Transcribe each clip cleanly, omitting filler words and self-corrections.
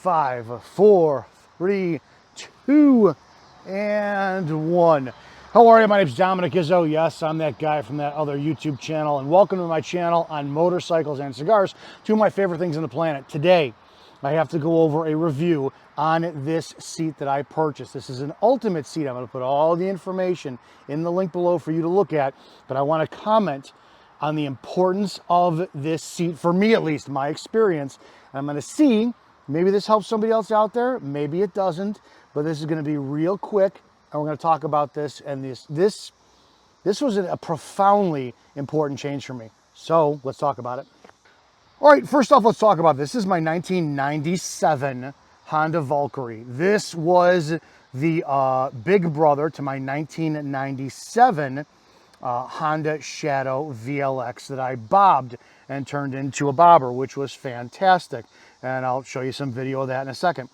5, 4, 3, 2, and 1. How are you? My name's Dominic Izzo. Yes, I'm that guy from that other YouTube channel, and welcome to my channel on motorcycles and cigars, two of my favorite things on the planet. Today, I have to go over a review on this seat that I purchased. This is an Ultimate seat. I'm going to put all the information in the link below for you to look at, but I want to comment on the importance of this seat, for me at least, my experience. And I'm going to see, maybe this helps somebody else out there, maybe it doesn't, but this is going to be real quick, and we're going to talk about this. And this was a profoundly important change for me. So let's talk about it. All right, first off, let's talk about this. This is my 1997 Honda Valkyrie. This was the big brother to my 1997 Honda Shadow VLX that I bobbed and turned into a bobber, which was fantastic. And I'll show you some video of that in a second.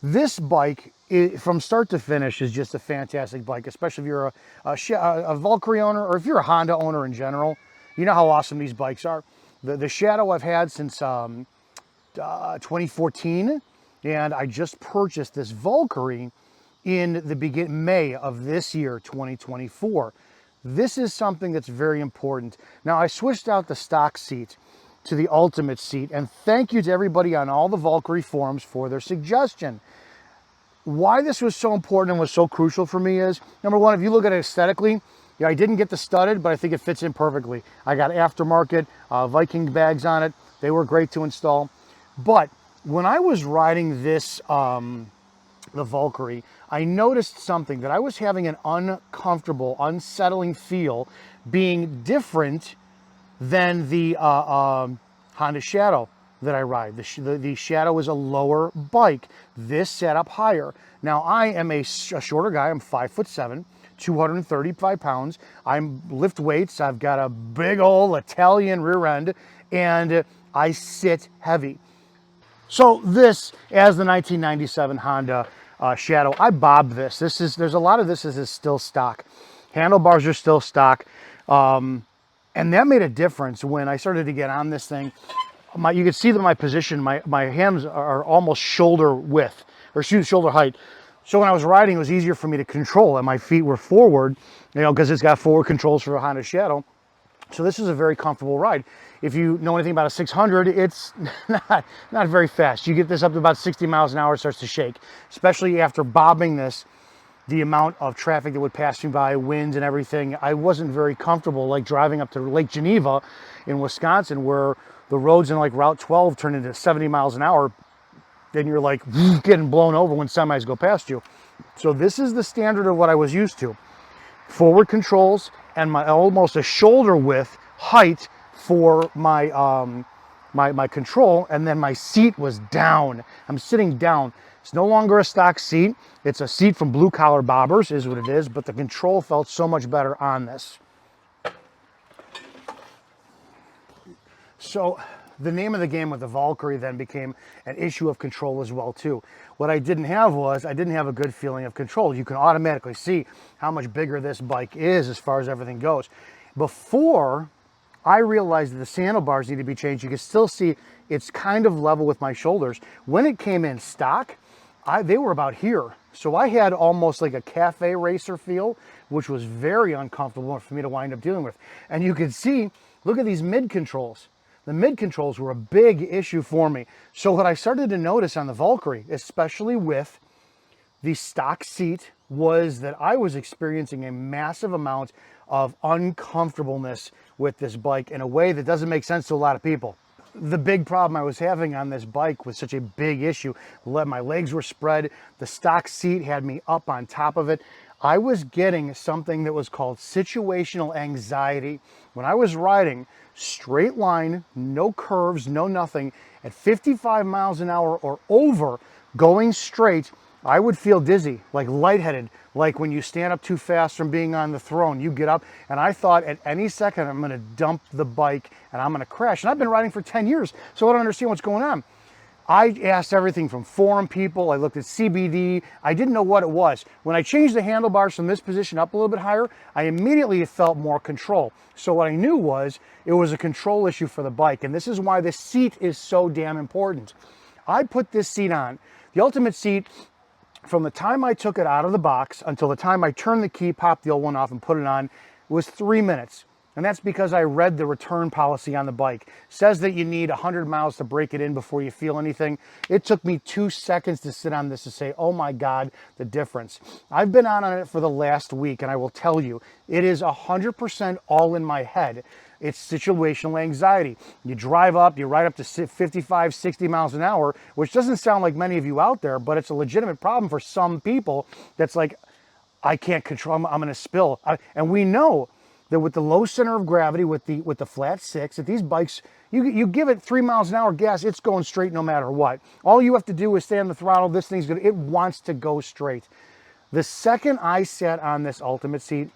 This bike, from start to finish, is just a fantastic bike, especially if you're a Valkyrie owner, or if you're a Honda owner in general. You know how awesome these bikes are. The Shadow I've had since 2014, and I just purchased this Valkyrie in the May of this year, 2024. This is something that's very important. Now, I switched out the stock seat to the Ultimate seat, and thank you to everybody on all the Valkyrie forums for their suggestion. Why this was so important and was so crucial for me is, number one, if you look at it aesthetically, yeah, I didn't get the studded, but I think it fits in perfectly. I got aftermarket Viking bags on it. They were great to install. But when I was riding this, the Valkyrie, I noticed something, that I was having an uncomfortable, unsettling feel, being different than the Honda Shadow that I ride. The Shadow is a lower bike. This sat up higher. Now, I am a shorter guy. I'm 5'7", 235 pounds. I lift weights. I've got a big old Italian rear end, and I sit heavy. So this, as the 1997 Honda Shadow, I bobbed this. There's a lot of this is still stock. Handlebars are still stock. And that made a difference when I started to get on this thing. You can see that my position, my hands are almost shoulder width, or shoulder height. So when I was riding, it was easier for me to control, and my feet were forward, because it's got forward controls for a Honda Shadow. So this is a very comfortable ride. If you know anything about a 600, it's not very fast. You get this up to about 60 miles an hour, it starts to shake, especially after bobbing this. The amount of traffic that would pass me by, wind and everything, I wasn't very comfortable, like driving up to Lake Geneva in Wisconsin, where the roads in like Route 12 turn into 70 miles an hour. Then you're like getting blown over when semis go past you. So this is the standard of what I was used to. Forward controls and my almost a shoulder width height for my my control, and then my seat was down. I'm sitting down. It's no longer a stock seat. It's a seat from Blue Collar Bobbers, is what it is, but the control felt so much better on this. So the name of the game with the Valkyrie then became an issue of control as well too. What I didn't have was, I didn't have a good feeling of control. You can automatically see how much bigger this bike is as far as everything goes. Before I realized that the handlebars need to be changed, you can still see it's kind of level with my shoulders. When it came in stock, they were about here. So I had almost like a cafe racer feel, which was very uncomfortable for me to wind up dealing with. And you can see, look at these mid controls. The mid controls were a big issue for me. So what I started to notice on the Valkyrie, especially with the stock seat, was that I was experiencing a massive amount of uncomfortableness with this bike in a way that doesn't make sense to a lot of people. The big problem I was having on this bike was such a big issue. My legs were spread. The stock seat had me up on top of it. I was getting something that was called situational anxiety. When I was riding straight line, no curves, no nothing, at 55 miles an hour or over, going straight, I would feel dizzy, like lightheaded, like when you stand up too fast from being on the throne. You get up, and I thought at any second I'm going to dump the bike and I'm going to crash. And I've been riding for 10 years, so I don't understand what's going on. I asked everything from forum people. I looked at CBD. I didn't know what it was. When I changed the handlebars from this position up a little bit higher, I immediately felt more control. So what I knew was it was a control issue for the bike. And this is why the seat is so damn important. I put this seat on. The Ultimate Seat, from the time I took it out of the box until the time I turned the key, popped the old one off and put it on, was 3 minutes. And that's because I read the return policy on the bike. It says that you need 100 miles to break it in before you feel anything. It took me 2 seconds to sit on this to say, oh my God, the difference. I've been on it for the last week, and I will tell you, it is 100% all in my head. It's situational anxiety. You drive up, you ride up to 55, 60 miles an hour, which doesn't sound like many of you out there, but it's a legitimate problem for some people that's like, I can't control, I'm going to spill. And we know that with the low center of gravity, with the flat six, that these bikes, you give it 3 miles an hour gas, it's going straight no matter what. All you have to do is stay on the throttle. This thing's gonna, it wants to go straight. The second I sat on this Ultimate Seat,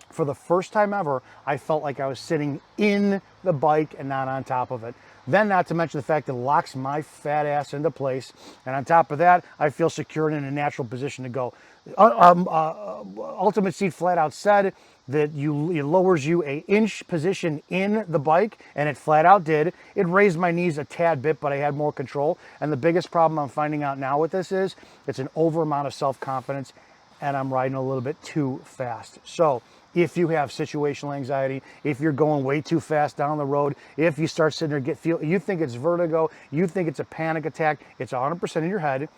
for the first time ever, I felt like I was sitting in the bike and not on top of it. Then, not to mention the fact that it locks my fat ass into place. And on top of that, I feel secure and in a natural position to go. Ultimate Seat flat out said that it lowers you an inch position in the bike, and it flat out did. It raised my knees a tad bit, but I had more control. And the biggest problem I'm finding out now with this is it's an over amount of self-confidence, and I'm riding a little bit too fast. So if you have situational anxiety, if you're going way too fast down the road, if you start sitting there, you think it's vertigo, you think it's a panic attack, it's 100% in your head.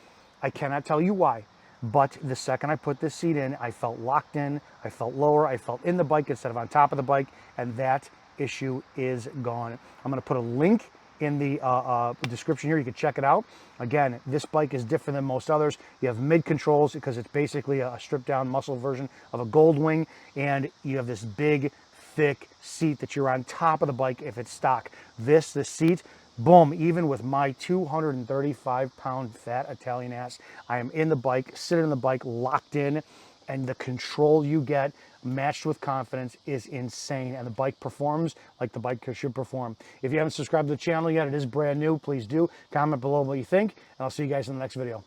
I cannot tell you why, but the second I put this seat in, I felt locked in, I felt lower, I felt in the bike instead of on top of the bike, and that issue is gone. I'm gonna put a link in the description here. You can check it out. Again, this bike is different than most others. You have mid controls because it's basically a stripped down muscle version of a Goldwing, and you have this big, thick seat that you're on top of the bike if it's stock. The seat, boom, even with my 235-pound fat Italian ass, I am in the bike, sitting in the bike, locked in, and the control you get matched with confidence is insane, and the bike performs like the bike should perform. If you haven't subscribed to the channel yet, it is brand new. Please do. Comment below what you think, and I'll see you guys in the next video.